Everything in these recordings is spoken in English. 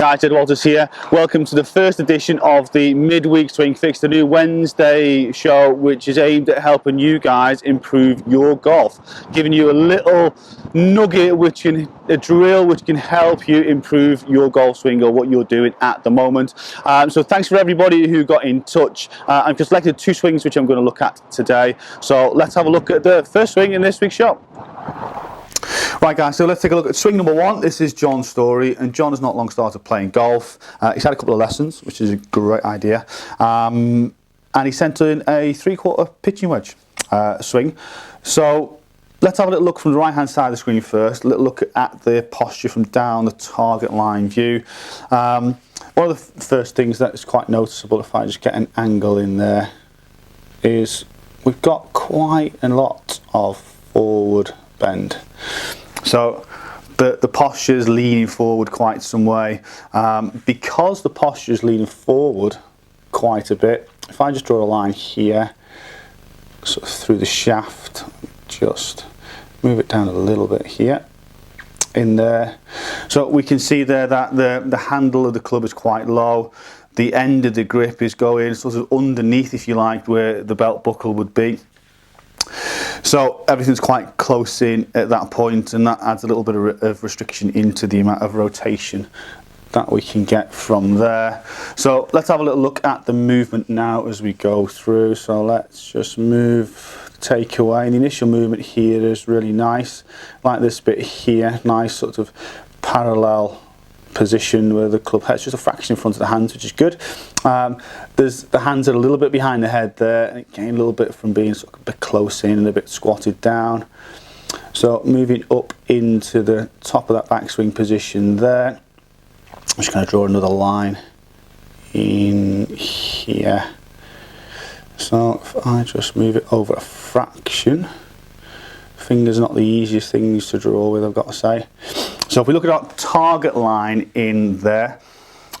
Guys, Ed Walters here. Welcome to the first edition of the Midweek Swing Fix, the new Wednesday show which is aimed at helping you guys improve your golf. Giving you a little nugget, a drill which can help you improve your golf swing or what you're doing at the moment. So thanks for everybody who got in touch. I've just selected two swings which I'm going to look at today. So let's have a look at the first swing in this week's show. Right guys, so let's take a look at swing number one. This is John's story, and John has not long started playing golf. He's had a couple of lessons, which is a great idea, and he sent in a 3/4 pitching wedge swing. So let's have a little look from the right hand side of the screen first, a little look at the posture from down the target line view. One of the first things that is quite noticeable, if I just get an angle in there, is we've got quite a lot of forward bend. So the posture is leaning forward quite some way. Because the posture is leaning forward quite a bit, if I just draw a line here, sort of through the shaft, just move it down a little bit here, in there. So we can see there that the handle of the club is quite low. The end of the grip is going sort of underneath, if you like, where the belt buckle would be. So everything's quite close in at that point, and that adds a little bit of restriction into the amount of rotation that we can get from there. So let's have a little look at the movement now as we go through. So let's just move, take away. And the initial movement here is really nice, like this bit here, nice sort of parallel position where the club head's just a fraction in front of the hands, which is good. There's the hands are a little bit behind the head there, and it gained a little bit from being sort of a bit close in and a bit squatted down. So moving up into the top of that backswing position there, I'm just going to draw another line in here. So if I just move it over a fraction, fingers are not the easiest things to draw with, I've got to say. So if we look at our target line in there,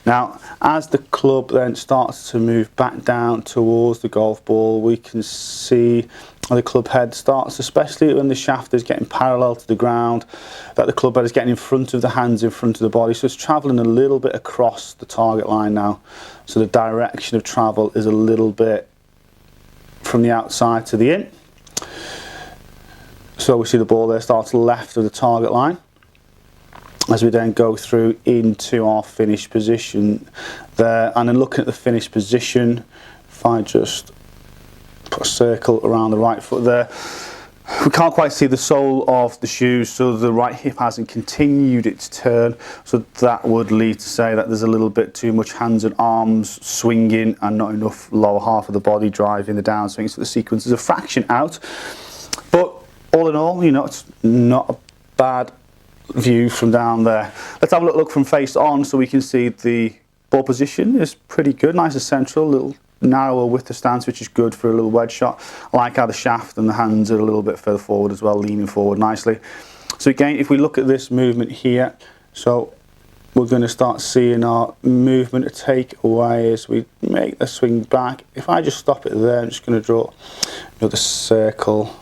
now as the club then starts to move back down towards the golf ball, we can see the club head starts, especially when the shaft is getting parallel to the ground, that the club head is getting in front of the hands, in front of the body. So it's travelling a little bit across the target line now. So the direction of travel is a little bit from the outside to the in. So we see the ball there starts left of the target line. As we then go through into our finish position there, and then looking at the finish position, if I just put a circle around the right foot there, we can't quite see the sole of the shoes, so the right hip hasn't continued its turn, so that would lead to say that there's a little bit too much hands and arms swinging and not enough lower half of the body driving the downswing, so the sequence is a fraction out. But all in all, you know, it's not a bad view from down there. Let's have a look from face on, so we can see the ball position is pretty good, nice and central, a little narrower with the stance, which is good for a little wedge shot. I like how the shaft and the hands are a little bit further forward as well, leaning forward nicely. So again, if we look at this movement here, so we're going to start seeing our movement to take away as we make the swing back. If I just stop it there, I'm just going to draw another circle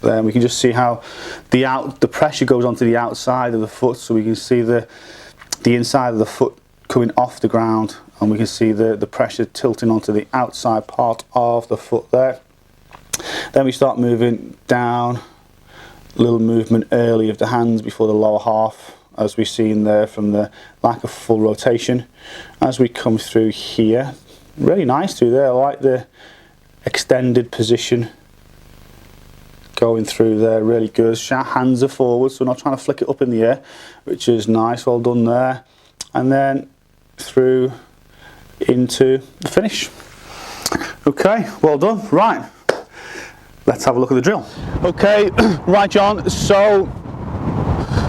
there, and we can just see how the pressure goes onto the outside of the foot, so we can see the inside of the foot coming off the ground, and we can see the pressure tilting onto the outside part of the foot there. Then we start moving down, a little movement early of the hands before the lower half, as we've seen there from the lack of full rotation. As we come through here, really nice through there, I like the extended position going through there, really good. Hands are forward, so we're not trying to flick it up in the air, which is nice, well done there. And then through into the finish. Okay, well done. Right, let's have a look at the drill. Okay, right John, so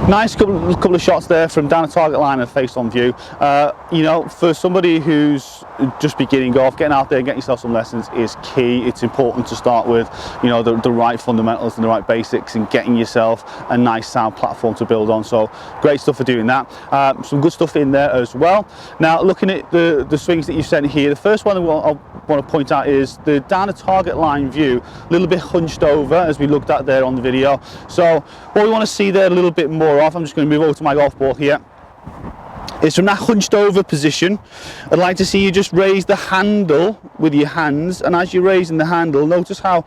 nice couple of shots there from down the target line and face on view. You know, for somebody who's just beginning golf, getting out there and getting yourself some lessons is key. It's important to start with, you know, the right fundamentals and the right basics, and getting yourself a nice sound platform to build on. So great stuff for doing that. Some good stuff in there as well. Now looking at the swings that you've sent here, the first one I want to point out is the down the target line view, a little bit hunched over as we looked at there on the video. So what we want to see there a little bit more of, I'm just going to move over to my golf ball here. is from that hunched over position, I'd like to see you just raise the handle with your hands, and as you're raising the handle, notice how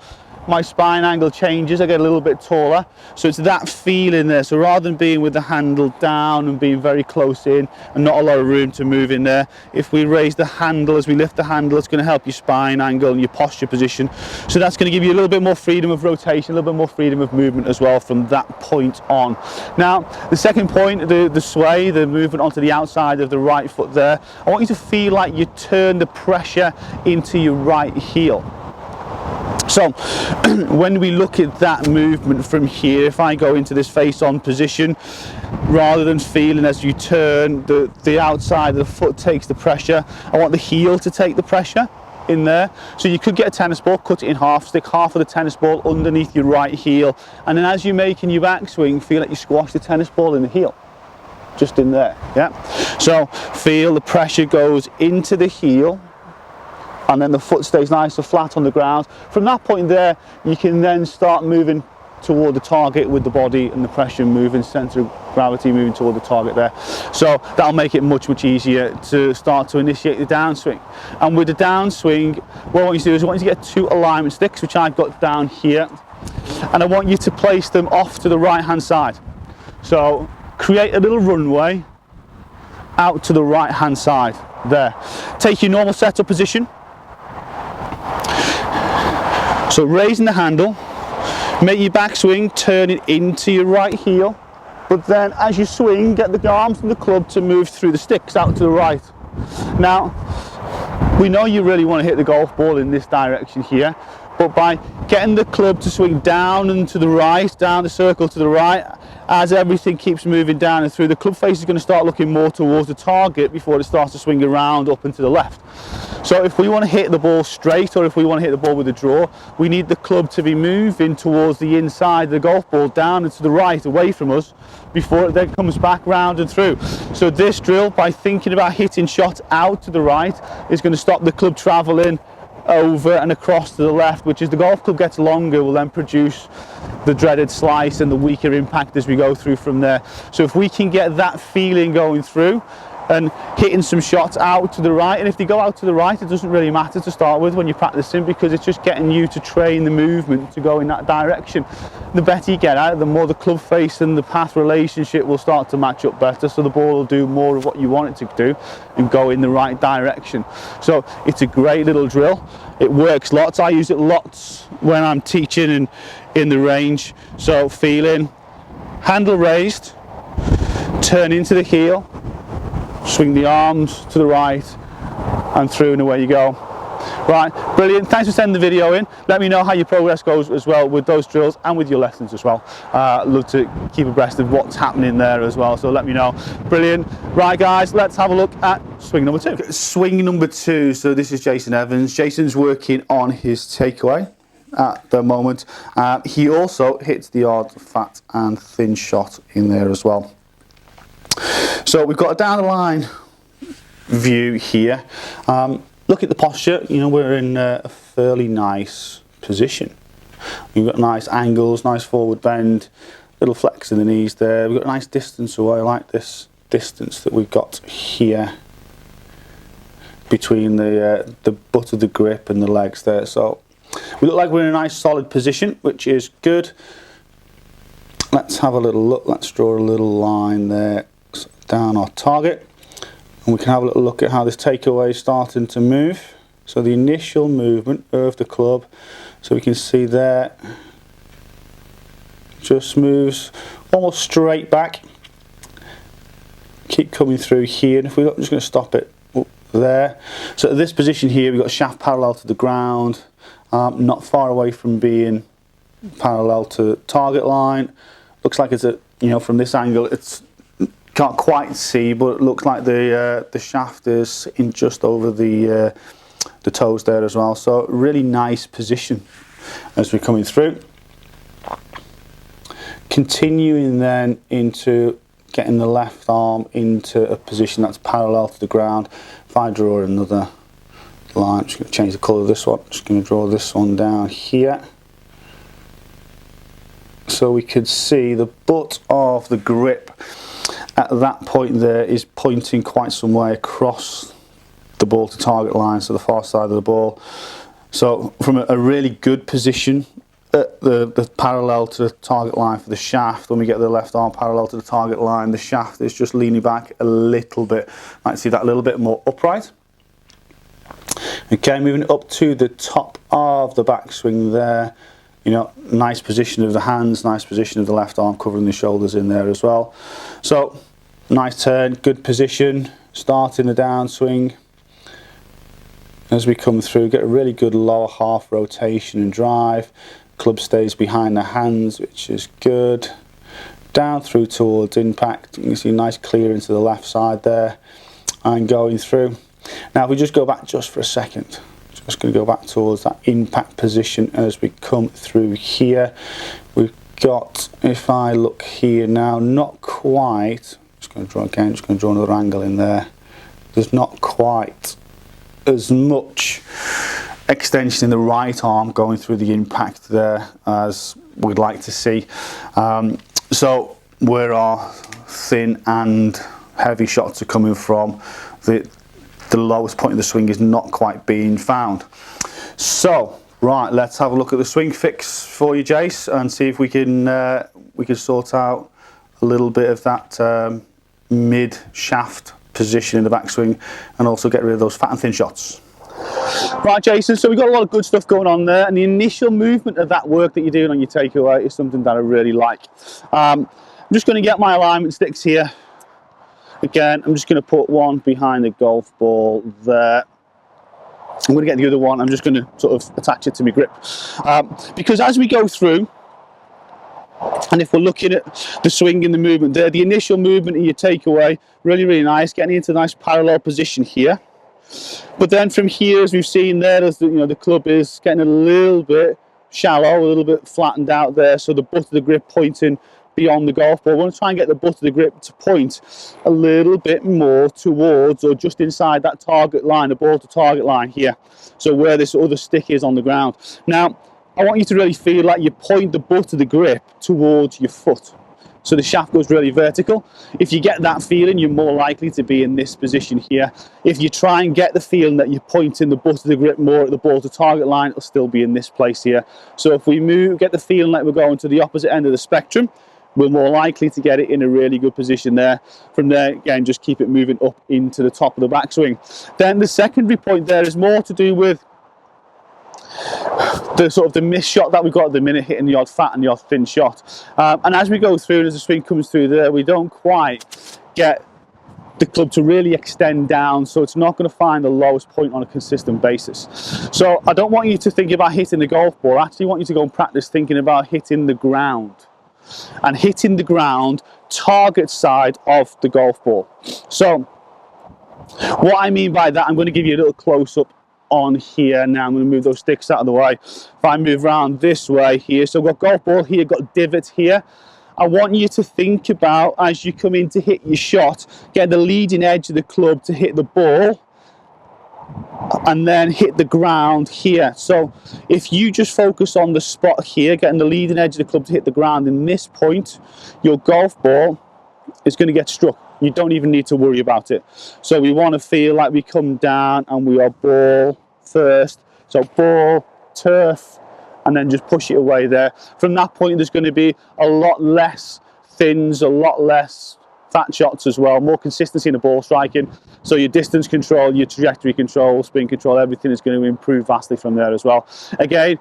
my spine angle changes. I get a little bit taller, so it's that feeling there. So rather than being with the handle down and being very close in and not a lot of room to move in there, if we raise the handle, as we lift the handle, it's going to help your spine angle and your posture position. So that's going to give you a little bit more freedom of rotation, a little bit more freedom of movement as well from that point on. Now the second point, the sway, the movement onto the outside of the right foot there, I want you to feel like you turn the pressure into your right heel. So when we look at that movement from here, if I go into this face-on position, rather than feeling as you turn, the outside of the foot takes the pressure, I want the heel to take the pressure in there. So you could get a tennis ball, cut it in half, stick half of the tennis ball underneath your right heel, and then as you're making your backswing, feel like you squash the tennis ball in the heel, just in there, yeah? So feel the pressure goes into the heel, and then the foot stays nice and flat on the ground. From that point there, you can then start moving toward the target with the body and the pressure moving, centre of gravity moving toward the target there. So that'll make it much easier to start to initiate the downswing. And with the downswing, what I want you to do is I want you to get 2 alignment sticks, which I've got down here, and I want you to place them off to the right hand side. So create a little runway out to the right hand side there. Take your normal setup position. So raising the handle, make your backswing turning into your right heel, but then as you swing, get the arms and the club to move through the sticks out to the right. Now, we know you really want to hit the golf ball in this direction here, but by getting the club to swing down and to the right, down the circle to the right, as everything keeps moving down and through, the club face is going to start looking more towards the target before it starts to swing around up and to the left. So if we want to hit the ball straight, or if we want to hit the ball with a draw, we need the club to be moving towards the inside of the golf ball, down and to the right, away from us, before it then comes back round and through. So this drill, by thinking about hitting shots out to the right, is going to stop the club travelling over and across to the left, which as the golf club gets longer will then produce the dreaded slice and the weaker impact as we go through from there. So if we can get that feeling going through and hitting some shots out to the right, and if they go out to the right, it doesn't really matter to start with when you're practicing, because it's just getting you to train the movement to go in that direction. The better you get out, the more the club face and the path relationship will start to match up better, so the ball will do more of what you want it to do and go in the right direction. So it's a great little drill. It works lots. I use it lots when I'm teaching in the range. So feeling, handle raised, turn into the heel, swing the arms to the right and through, and away you go. Right, brilliant. Thanks for sending the video in. Let me know how your progress goes as well with those drills and with your lessons as well. Love to keep abreast of what's happening there as well, so let me know. Brilliant. Right guys, let's have a look at swing number 2. Swing number 2, so this is Jason Evans. Jason's working on his takeaway at the moment. He also hits the odd fat and thin shot in there as well. So we've got a down the line view here. Look at the posture, you know, we're in a fairly nice position. We've got nice angles, nice forward bend, little flex in the knees there. We've got a nice distance away. I like this distance that we've got here between the butt of the grip and the legs there. So we look like we're in a nice solid position, which is good. Let's have a little look. Let's draw a little line there down our target, and we can have a little look at how this takeaway is starting to move. So the initial movement of the club, so we can see there, just moves almost straight back, keep coming through here, and if we're just going to stop it up there. So at this position here, we've got shaft parallel to the ground, not far away from being parallel to target line. Looks like it's from this angle, it's can't quite see, but it looks like the shaft is in just over the toes there as well. So really nice position as we're coming through. Continuing then into getting the left arm into a position that's parallel to the ground. If I draw another line, I'm just going to change the colour of this one. Just going to draw this one down here, so we could see the butt of the grip at that point there is pointing quite some way across the ball to target line, so the far side of the ball. So from a really good position at the parallel to the target line for the shaft, when we get the left arm parallel to the target line, the shaft is just leaning back a little bit. Might see that a little bit more upright. Okay, moving up to the top of the backswing there. You know, nice position of the hands, nice position of the left arm, covering the shoulders in there as well. So, nice turn, good position, starting the downswing. As we come through, get a really good lower half rotation and drive. Club stays behind the hands, which is good. Down through towards impact. You can see nice clearance to the left side there. And going through. Now if we just go back just for a second. Just going to go back towards that impact position as we come through here. We've got, if I look here now, not quite. Just going to draw again, just going to draw another angle in there. There's not quite as much extension in the right arm going through the impact there as we'd like to see. So where our thin and heavy shots are coming from, the lowest point of the swing is not quite being found. So right, let's have a look at the swing fix for you, Jace, and see if we can sort out a little bit of that mid shaft position in the backswing, and also get rid of those fat and thin shots. Right, Jason, so we've got a lot of good stuff going on there, and the initial movement of that work that you're doing on your takeaway is something that I really like. I'm just going to get my alignment sticks here. Again, I'm just going to put one behind the golf ball there. I'm going to get the other one, I'm just going to sort of attach it to my grip. Because as we go through, and if we're looking at the swing and the movement there, the initial movement of your takeaway, really, really nice, getting into a nice parallel position here. But then from here, as we've seen there, as the club is getting a little bit shallow, a little bit flattened out there, so the butt of the grip pointing beyond the golf ball. We want to try and get the butt of the grip to point a little bit more towards or just inside that target line, the ball to target line here. So where this other stick is on the ground. Now, I want you to really feel like you point the butt of the grip towards your foot. So the shaft goes really vertical. If you get that feeling, you're more likely to be in this position here. If you try and get the feeling that you're pointing the butt of the grip more at the ball to target line, it'll still be in this place here. So if we get the feeling like we're going to the opposite end of the spectrum, we're more likely to get it in a really good position there. From there, again, just keep it moving up into the top of the backswing. Then the secondary point there is more to do with the sort of the miss shot that we've got at the minute, hitting the odd fat and the odd thin shot. And as we go through, and as the swing comes through there, we don't quite get the club to really extend down, so it's not going to find the lowest point on a consistent basis. So I don't want you to think about hitting the golf ball. I actually want you to go and practice thinking about hitting the ground. And hitting the ground target side of the golf ball. So what I mean by that, I'm going to give you a little close-up on here now. I'm going to move those sticks out of the way. If I move around this way here, so we've got golf ball here, got divots here. I want you to think about, as you come in to hit your shot, get the leading edge of the club to hit the ball and then hit the ground here. So if you just focus on the spot here, getting the leading edge of the club to hit the ground in this point, your golf ball is going to get struck. You don't even need to worry about it. So we want to feel like we come down and we are ball first. So ball, turf, and then just push it away there. From that point, there's going to be a lot less thins, a lot less fat shots as well, more consistency in the ball striking. So your distance control, your trajectory control, spin control, everything is going to improve vastly from there as well. Again,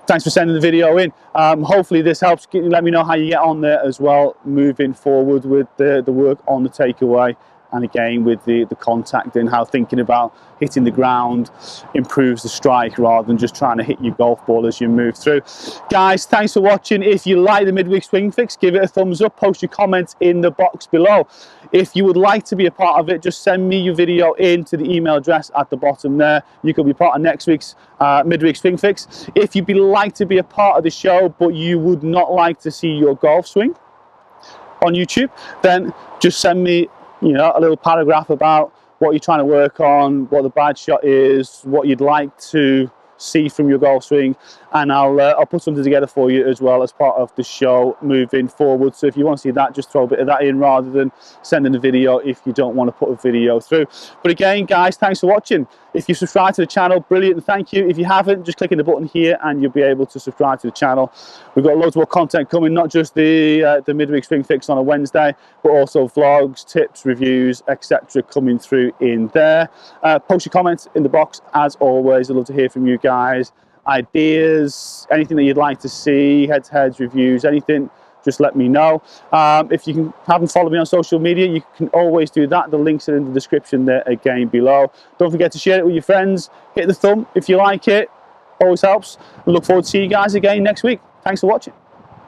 thanks for sending the video in. Hopefully this helps. Let me know how you get on there as well, moving forward with the work on the takeaway, and again with the contact and how thinking about hitting the ground improves the strike rather than just trying to hit your golf ball as you move through. Guys, thanks for watching. If you like the midweek swing fix, give it a thumbs up, post your comments in the box below. If you would like to be a part of it, just send me your video in to the email address at the bottom there. You could be part of next week's midweek swing fix. If you'd like to be a part of the show but you would not like to see your golf swing on YouTube, then just send me a little paragraph about what you're trying to work on, what the bad shot is, what you'd like to see from your golf swing, and I'll put something together for you as well as part of the show moving forward. So if you want to see that, just throw a bit of that in rather than sending a video if you don't want to put a video through. But again, guys, thanks for watching. If you subscribe to the channel, brilliant, and thank you. If you haven't, just click on the button here and you'll be able to subscribe to the channel. We've got loads more content coming, not just the midweek swing fix on a Wednesday, but also vlogs, tips, reviews, etc. coming through in there. Post your comments in the box as always. I'd love to hear from you guys. Ideas, anything that you'd like to see, head-to-heads, reviews, anything, just let me know. If you haven't followed me on social media, you can always do that. The links are in the description there again below. Don't forget to share it with your friends. Hit the thumb if you like it. Always helps. I look forward to seeing you guys again next week. Thanks for watching.